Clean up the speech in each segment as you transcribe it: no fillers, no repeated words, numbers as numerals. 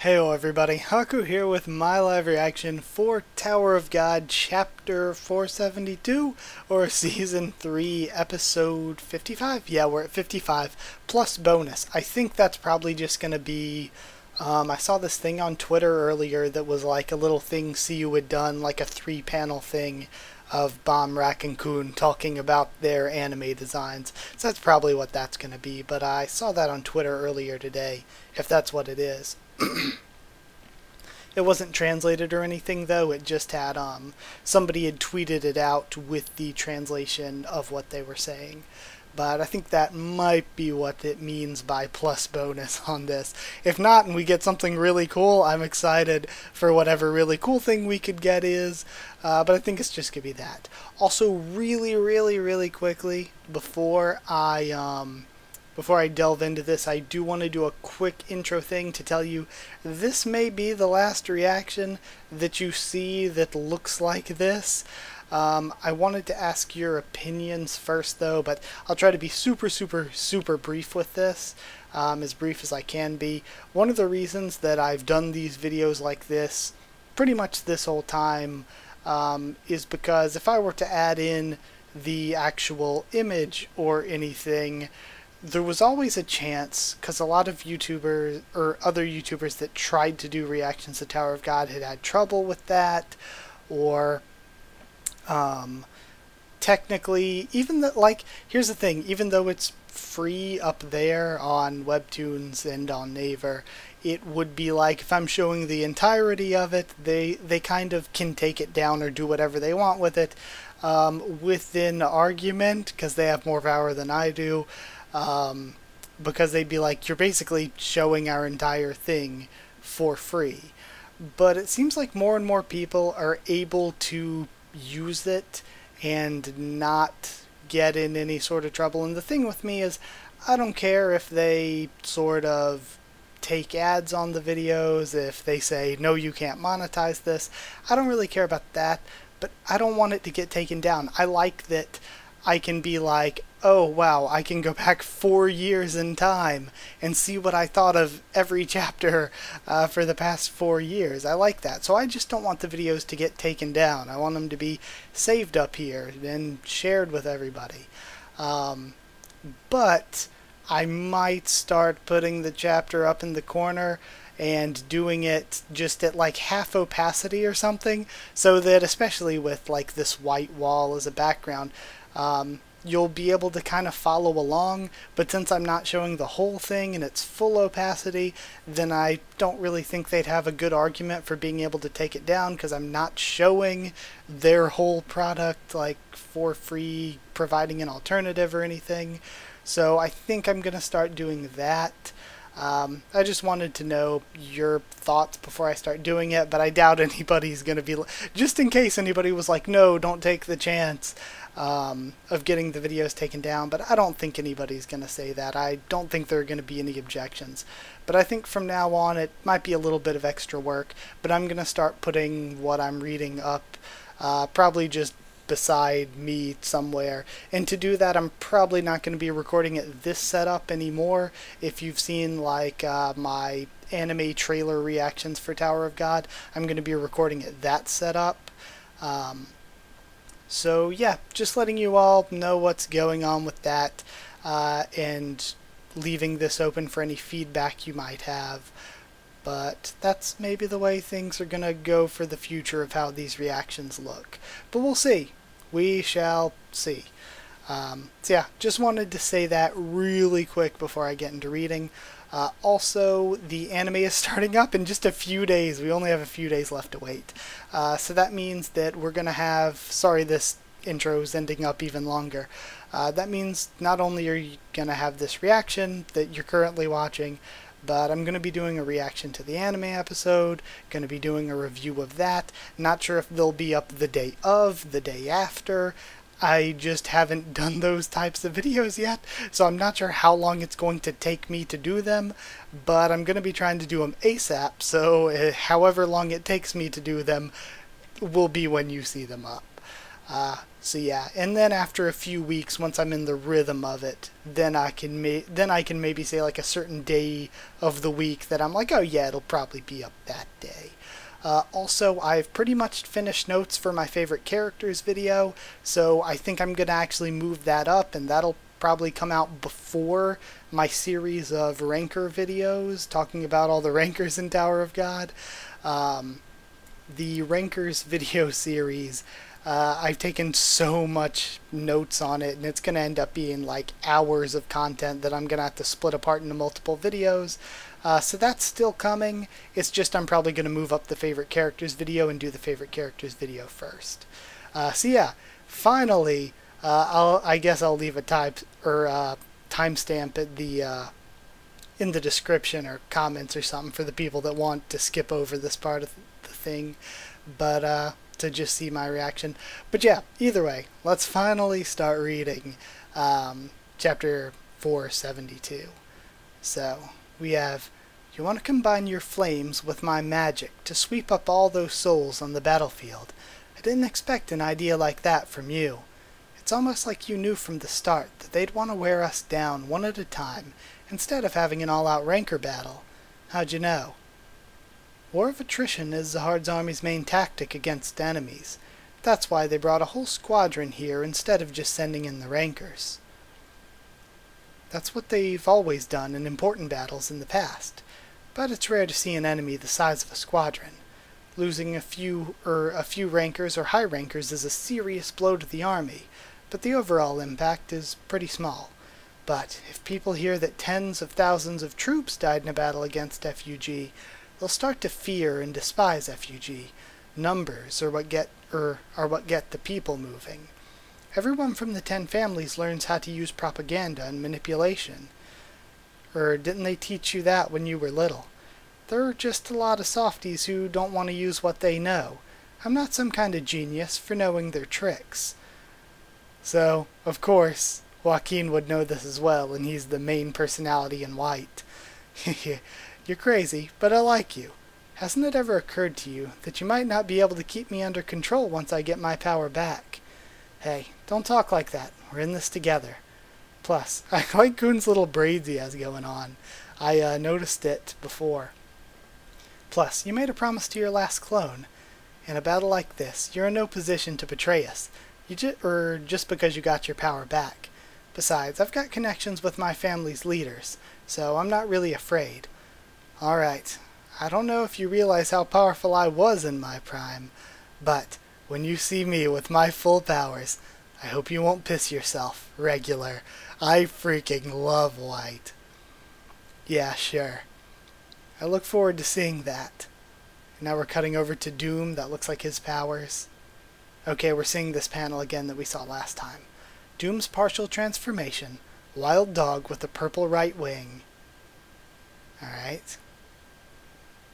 Heyo everybody, Haku here with my live reaction for Tower of God Chapter 472, or Season 3, Episode 55? Yeah, we're at 55, plus bonus. I think that's probably just going to be, I saw this thing on Twitter earlier that was like a little thing CU had done, like a 3-panel thing of Bomb, Rack, and Kun talking about their anime designs. So that's probably what that's going to be, but I saw that on Twitter earlier today, if that's what it is. It wasn't translated or anything though, it just had somebody had tweeted it out with the translation of what they were saying. But I think that might be what it means by plus bonus on this. If not, and we get something really cool, I'm excited for whatever really cool thing we could get is. But I think it's just going to be that. Also, really quickly, before I delve into this, I do want to do a quick intro thing to tell you this may be the last reaction that you see that looks like this. I wanted to ask your opinions first though, but I'll try to be super brief with this, as brief as I can be. One of the reasons that I've done these videos like this pretty much this whole time is because if I were to add in the actual image or anything, there was always a chance, because a lot of YouTubers or other YouTubers that tried to do reactions to Tower of God had trouble with that, or technically, even the, like, here's the thing, even though it's free up there on Webtoons and on Naver, it would be like if I'm showing the entirety of it, they kind of can take it down or do whatever they want with it within argument, because they have more power than I do. Because they'd be like, you're basically showing our entire thing for free. But it seems like more and more people are able to use it and not get in any sort of trouble. And the thing with me is, I don't care if they sort of take ads on the videos, if they say, no, you can't monetize this. I don't really care about that, but I don't want it to get taken down. I like that I can be like, oh wow, I can go back 4 years in time and see what I thought of every chapter for the past 4 years. I like that. So I just don't want the videos to get taken down. I want them to be saved up here and shared with everybody. But I might start putting the chapter up in the corner and doing it just at like half opacity or something, so that especially with like this white wall as a background, you'll be able to kind of follow along. But since I'm not showing the whole thing and it's full opacity, then I don't really think they'd have a good argument for being able to take it down, because I'm not showing their whole product like for free, providing an alternative or anything. So I think I'm gonna start doing that. I just wanted to know your thoughts before I start doing it, but I doubt anybody's going to be, just in case anybody was like, no, don't take the chance of getting the videos taken down, but I don't think anybody's going to say that. I don't think there are going to be any objections. But I think from now on it might be a little bit of extra work, but I'm going to start putting what I'm reading up, probably just beside me somewhere. And to do that, I'm probably not going to be recording it this setup anymore. If you've seen like my anime trailer reactions for Tower of God, I'm going to be recording it that setup. So yeah, just letting you all know what's going on with that, and leaving this open for any feedback you might have. But that's maybe the way things are going to go for the future of how these reactions look. But we'll see. We shall see. So yeah, just wanted to say that really quick before I get into reading. Also, the anime is starting up in just a few days. We only have a few days left to wait. So that means that we're going to have... Sorry, this intro's ending up even longer. That means not only are you going to have this reaction that you're currently watching, but I'm going to be doing a reaction to the anime episode, going to be doing a review of that. Not sure if they'll be up the day of, the day after. I just haven't done those types of videos yet, so I'm not sure how long it's going to take me to do them, but I'm going to be trying to do them ASAP, so however long it takes me to do them will be when you see them up. So yeah, and then after a few weeks, once I'm in the rhythm of it, then I can maybe say like a certain day of the week that I'm like, oh yeah, it'll probably be up that day. Also, I've pretty much finished notes for my favorite characters video, so I think I'm gonna actually move that up, and that'll probably come out before my series of ranker videos talking about all the rankers in Tower of God. The rankers video series, I've taken so much notes on it, and it's going to end up being like hours of content that I'm going to have to split apart into multiple videos. So that's still coming. It's just I'm probably going to move up the favorite characters video and do the favorite characters video first. So yeah, finally, I guess I'll leave a timestamp at the in the description or comments or something for the people that want to skip over this part of the thing, but to just see my reaction. But yeah, either way, let's finally start reading chapter 472. So we have, you want to combine your flames with my magic to sweep up all those souls on the battlefield. I didn't expect an idea like that from you. It's almost like you knew from the start that they'd want to wear us down one at a time instead of having an all-out ranker battle. How'd you know? War of attrition is Zahard's army's main tactic against enemies. That's why they brought a whole squadron here instead of just sending in the rankers. That's what they've always done in important battles in the past, but it's rare to see an enemy the size of a squadron. Losing a few rankers or high rankers is a serious blow to the army, but the overall impact is pretty small. But if people hear that tens of thousands of troops died in a battle against FUG, they'll start to fear and despise FUG. Numbers are what get the people moving. Everyone from the 10 families learns how to use propaganda and manipulation. Or didn't they teach you that when you were little? There are just a lot of softies who don't want to use what they know. I'm not some kind of genius for knowing their tricks. So, of course, Joaquin would know this as well, and he's the main personality in white. You're crazy, but I like you. Hasn't it ever occurred to you that you might not be able to keep me under control once I get my power back? Hey, don't talk like that. We're in this together. Plus, I like Kun's little braids he has going on. I noticed it before. Plus, you made a promise to your last clone. In a battle like this, you're in no position to betray us, just because you got your power back. Besides, I've got connections with my family's leaders, so I'm not really afraid. Alright, I don't know if you realize how powerful I was in my prime, but when you see me with my full powers, I hope you won't piss yourself, regular. I freaking love white. Yeah, sure. I look forward to seeing that. Now we're cutting over to Doom. That looks like his powers. Okay, we're seeing this panel again that we saw last time. Doom's partial transformation. Wild dog with a purple right wing. Alright.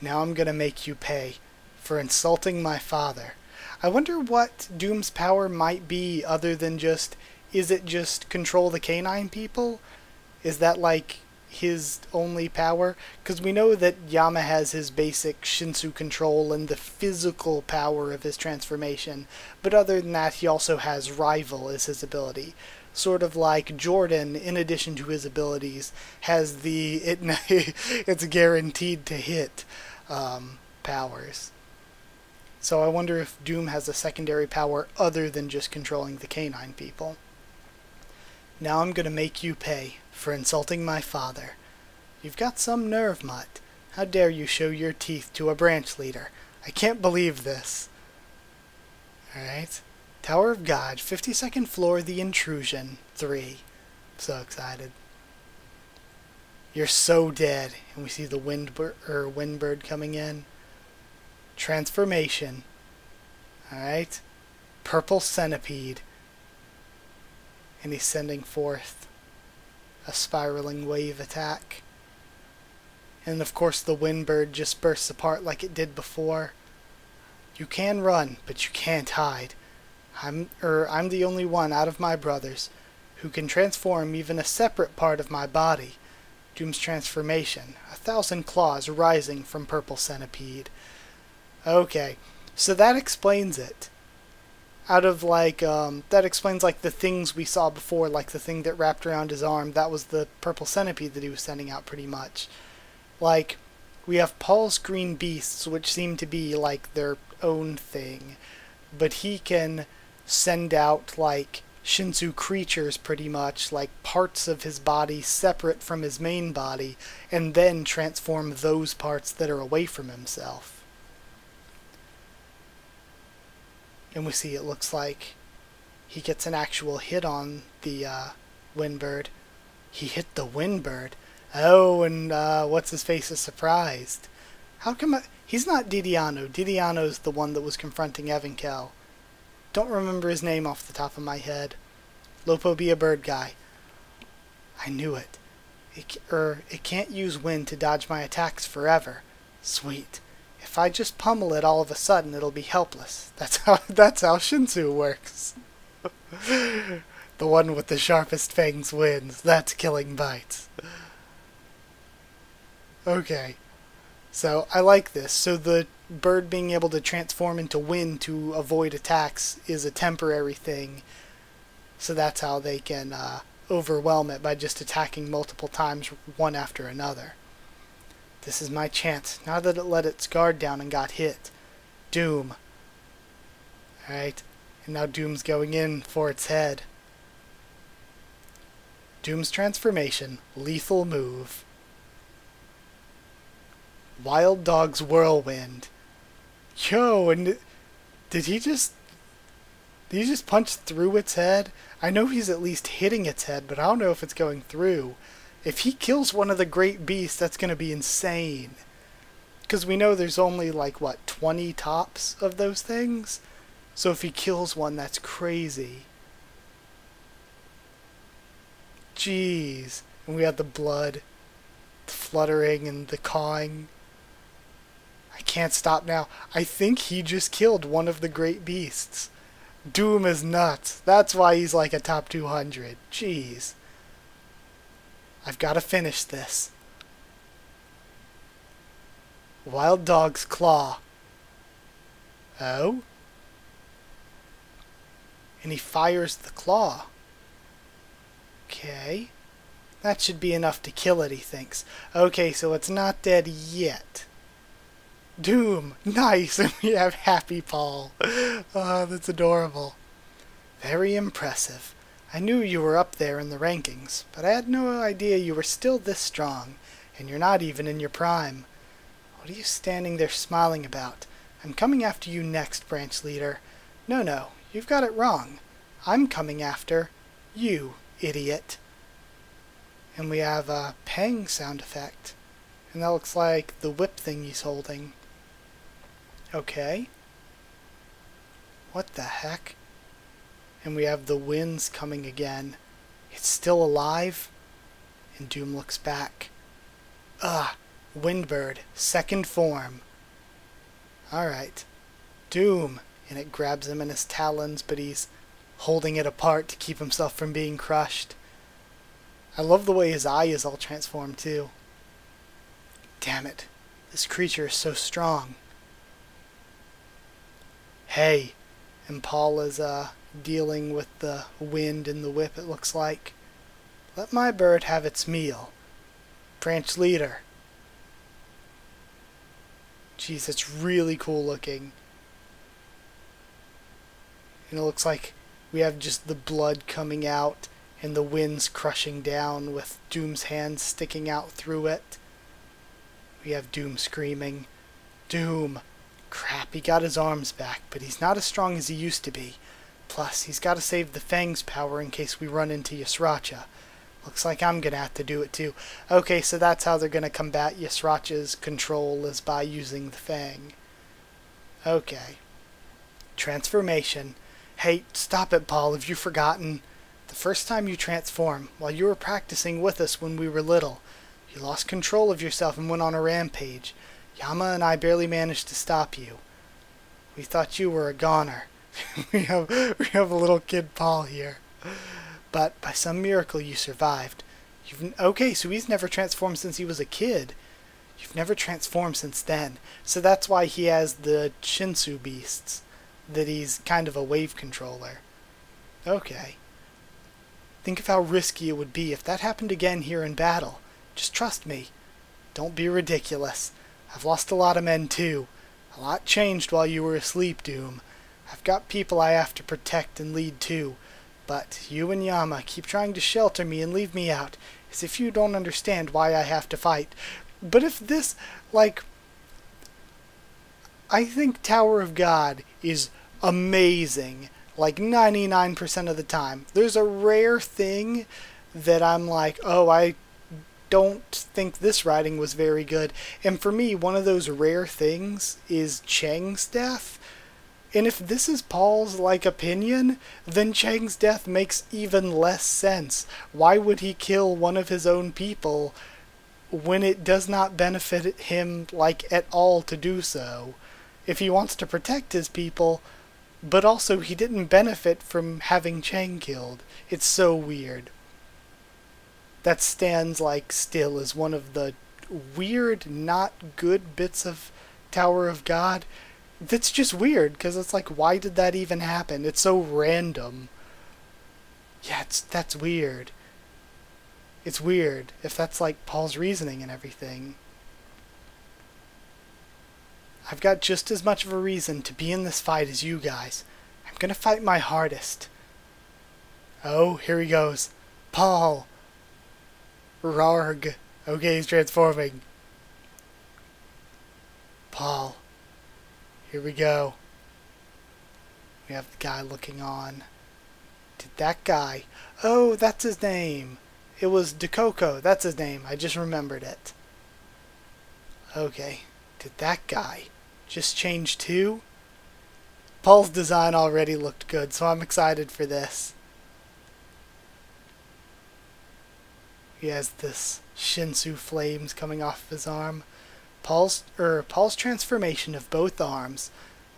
Now I'm gonna make you pay for insulting my father. I wonder what Doom's power might be other than just... Is it just control the canine people? Is that like his only power? Because we know that Yama has his basic Shinsu control and the physical power of his transformation, but other than that he also has Rival as his ability. Sort of like Jordan, in addition to his abilities, has the it's guaranteed to hit powers. So I wonder if Doom has a secondary power other than just controlling the canine people. Now I'm gonna make you pay for insulting my father. You've got some nerve, Mutt. How dare you show your teeth to a branch leader? I can't believe this. Alright. Tower of God, 52nd floor, The Intrusion, 3. So excited. You're so dead. And we see the Windbird coming in. Transformation. Alright. Purple Centipede. And he's sending forth a spiraling wave attack. And of course the Windbird just bursts apart like it did before. You can run, but you can't hide. I'm the only one out of my brothers who can transform even a separate part of my body. Doom's transformation. 1,000 claws rising from Purple Centipede. Okay, so that explains it. out of like that explains like the things we saw before, like the thing that wrapped around his arm. That was the purple centipede that he was sending out, pretty much. Like, we have Paul's green beasts, which seem to be like their own thing, but he can send out like Shinsu creatures, pretty much, like parts of his body separate from his main body, and then transform those parts that are away from himself. And we see it looks like he gets an actual hit on the Windbird. He hit the Windbird. Oh, and what's-his-face is surprised. How come he's not Didiano? Didiano's the one that was confronting Evankel. Don't remember his name off the top of my head. Lopo be a bird guy. I knew it. It can't use wind to dodge my attacks forever. Sweet. If I just pummel it all of a sudden, it'll be helpless. That's how Shinsu works. The one with the sharpest fangs wins. That's killing bites. Okay. So, I like this. So the bird being able to transform into wind to avoid attacks is a temporary thing. So that's how they can overwhelm it, by just attacking multiple times, one after another. This is my chance, now that it let its guard down and got hit. Doom. Alright, and now Doom's going in for its head. Doom's transformation, lethal move. Wild Dog's Whirlwind. Yo, and did he just punch through its head? I know he's at least hitting its head, but I don't know if it's going through. If he kills one of the great beasts, that's going to be insane. Because we know there's only, like, what, 20 tops of those things? So if he kills one, that's crazy. Jeez. And we have the blood, the fluttering, and the cawing. I can't stop now. I think he just killed one of the great beasts. Doom is nuts. That's why he's like a top 200. Jeez. I've got to finish this. Wild Dog's Claw. Oh? And he fires the claw. Okay. That should be enough to kill it, he thinks. Okay, so it's not dead yet. Doom! Nice! And we have Happy Paul. Oh, that's adorable. Very impressive. I knew you were up there in the rankings, but I had no idea you were still this strong, and you're not even in your prime. What are you standing there smiling about? I'm coming after you next, branch leader. No, you've got it wrong. I'm coming after you, idiot. And we have a pang sound effect. And that looks like the whip thing he's holding. Okay. What the heck? And we have the winds coming again. It's still alive? And Doom looks back. Windbird, second form. Alright. Doom. And it grabs him in his talons, but he's holding it apart to keep himself from being crushed. I love the way his eye is all transformed too. Damn it. This creature is so strong. Hey. And Paul is dealing with the wind and the whip, it looks like. Let my bird have its meal. Branch leader. Jeez, it's really cool looking. And it looks like we have just the blood coming out and the winds crushing down with Doom's hands sticking out through it. We have Doom screaming. Doom! Crap, he got his arms back, but he's not as strong as he used to be. Plus, he's got to save the Fang's power in case we run into Yasracha. Looks like I'm going to have to do it too. Okay, so that's how they're going to combat Yasracha's control, is by using the Fang. Okay. Transformation. Hey, stop it, Paul. Have you forgotten? The first time you transform, while you were practicing with us when we were little, you lost control of yourself and went on a rampage. Yama and I barely managed to stop you. We thought you were a goner. we have a little kid Paul here. But by some miracle you survived. Okay, so he's never transformed since he was a kid. You've never transformed since then. So that's why he has the Shinsu beasts. that he's kind of a wave controller. Okay. Think of how risky it would be if that happened again here in battle. Just trust me. Don't be ridiculous. I've lost a lot of men too. A lot changed while you were asleep, Doom. I've got people I have to protect and lead too. But you and Yama keep trying to shelter me and leave me out, as if you don't understand why I have to fight. But if this, like... I think Tower of God is amazing, like 99% of the time. There's a rare thing that I'm like, oh, I don't think this writing was very good. And for me, one of those rare things is Chang's death. And if this is Paul's, like, opinion, then Chang's death makes even less sense. Why would he kill one of his own people when it does not benefit him, like, at all to do so? If he wants to protect his people, but also he didn't benefit from having Chang killed. It's so weird. That stands, like, still as one of the weird, not good bits of Tower of God. That's just weird, because it's like, why did that even happen? It's so random. Yeah, that's weird. It's weird, if that's like Paul's reasoning and everything. I've got just as much of a reason to be in this fight as you guys. I'm gonna fight my hardest. Oh, here he goes. Paul! Rarg. Okay, he's transforming. Paul. Here we go. We have the guy looking on. Did that guy... Oh, that's his name. It was Dekoko. That's his name. I just remembered it. Okay. Did that guy just change too? Paul's design already looked good, so I'm excited for this. He has this Shinsu flames coming off of his arm. Paul's transformation of both arms.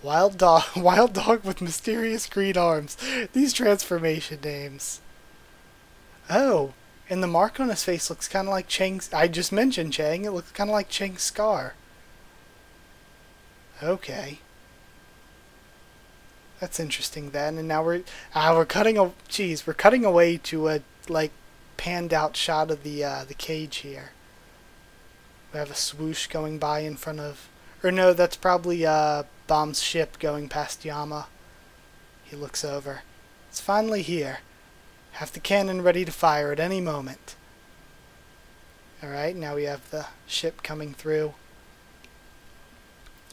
Wild dog with mysterious green arms. These transformation names. Oh, and the mark on his face looks kind of like Chang's. I just mentioned Chang. It looks kind of like Chang's scar. Okay. That's interesting then. And now we're cutting we're cutting away to a like panned out shot of the cage here. We have a swoosh going by in front of... Or no, that's probably Bomb's ship going past Yama. He looks over. It's finally here. Have the cannon ready to fire at any moment. Alright, now we have the ship coming through.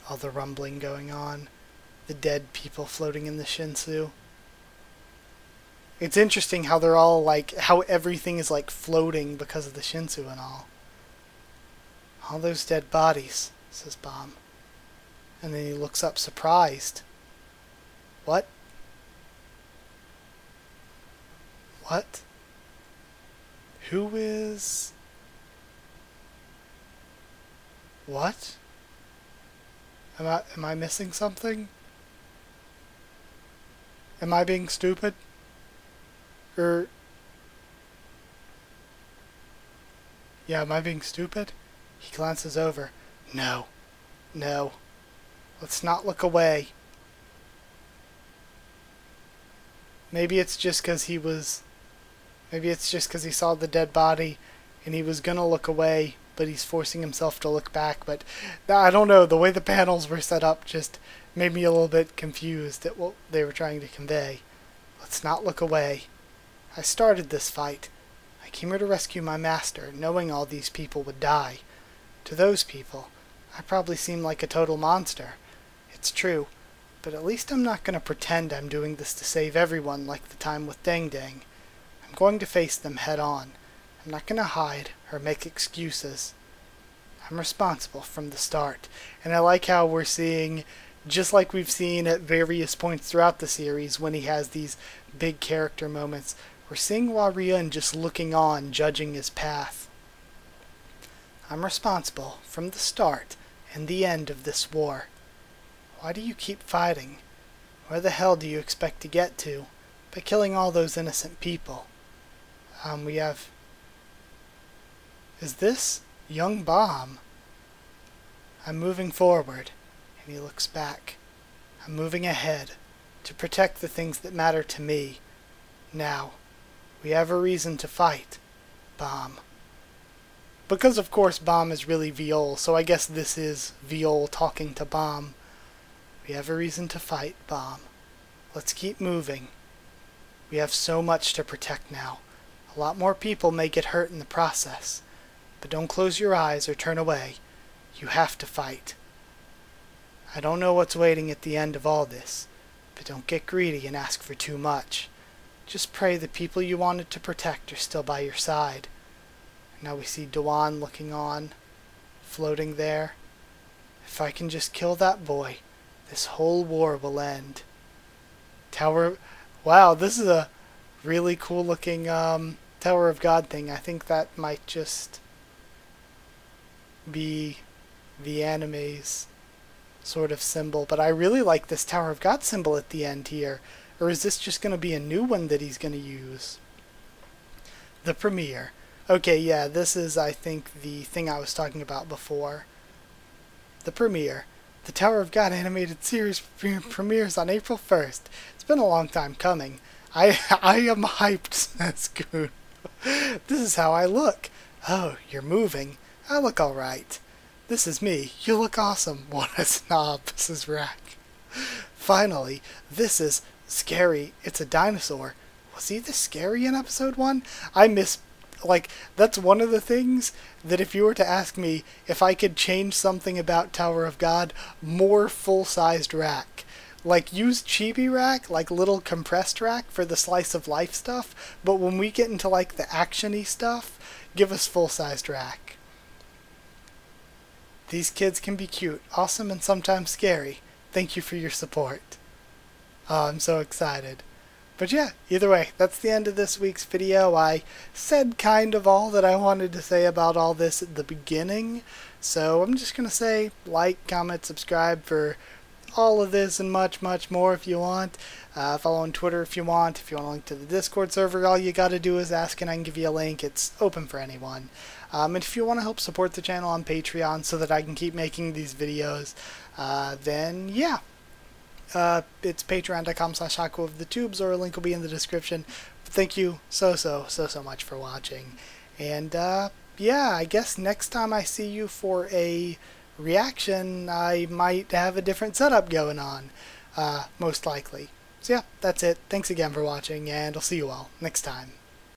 All the rumbling going on. The dead people floating in the Shinsu. It's interesting how they're all like... How everything is like floating because of the Shinsu and all. All those dead bodies, says Bomb. And then he looks up surprised. What? What? Who is... What? Am I missing something? Am I being stupid? Or... Yeah, am I being stupid? He glances over. No. No. Let's not look away. Maybe it's just because he was... Maybe it's just because he saw the dead body and he was gonna look away, but he's forcing himself to look back. But I don't know. The way the panels were set up just made me a little bit confused at what they were trying to convey. Let's not look away. I started this fight. I came here to rescue my master, knowing all these people would die. To those people, I probably seem like a total monster. It's true, but at least I'm not going to pretend I'm doing this to save everyone like the time with Dang Dang. I'm going to face them head on. I'm not going to hide or make excuses. I'm responsible from the start. And I like how we're seeing, just like we've seen at various points throughout the series when he has these big character moments, we're seeing Warrior just looking on, judging his path. I'm responsible from the start and the end of this war. Why do you keep fighting? Where the hell do you expect to get to by killing all those innocent people? We have... Is this young Bomb? I'm moving forward, and he looks back. I'm moving ahead, to protect the things that matter to me. Now, we have a reason to fight, Bomb. Because of course Bomb is really Viol, so I guess this is Viol talking to Bomb. We have a reason to fight, Bomb. Let's keep moving. We have so much to protect now. A lot more people may get hurt in the process. But don't close your eyes or turn away. You have to fight. I don't know what's waiting at the end of all this, but don't get greedy and ask for too much. Just pray the people you wanted to protect are still by your side. Now we see Dewan looking on, floating there. If I can just kill that boy, this whole war will end. Tower... Wow, this is a really cool looking Tower of God thing. I think that might just be the anime's sort of symbol. But I really like this Tower of God symbol at the end here. Or is this just going to be a new one that he's going to use? The premiere. Okay, yeah, this is, I think, the thing I was talking about before. The premiere. The Tower of God animated series premieres on April 1st. It's been a long time coming. I am hyped, says Goon. This is how I look. Oh, you're moving. I look alright. This is me. You look awesome. What a snob, says Rack. Finally, this is scary. It's a dinosaur. Was he this scary in episode 1? I miss... Like, that's one of the things that if you were to ask me if I could change something about Tower of God, more full-sized Rack. Like, use chibi Rack, like little compressed Rack for the slice of life stuff, but when we get into like the action-y stuff, give us full-sized Rack. These kids can be cute, awesome, and sometimes scary. Thank you for your support. Oh, I'm so excited. But yeah, either way, that's the end of this week's video. I said kind of all that I wanted to say about all this at the beginning. So I'm just going to say like, comment, subscribe for all of this and much, much more if you want. Follow on Twitter if you want. If you want a link to the Discord server, all you got to do is ask and I can give you a link. It's open for anyone. And if you want to help support the channel on Patreon so that I can keep making these videos, then yeah. It's patreon.com/Haku of the Tubes, or a link will be in the description. But thank you so much for watching. And yeah, I guess next time I see you for a reaction, I might have a different setup going on, most likely. So yeah, that's it. Thanks again for watching, and I'll see you all next time.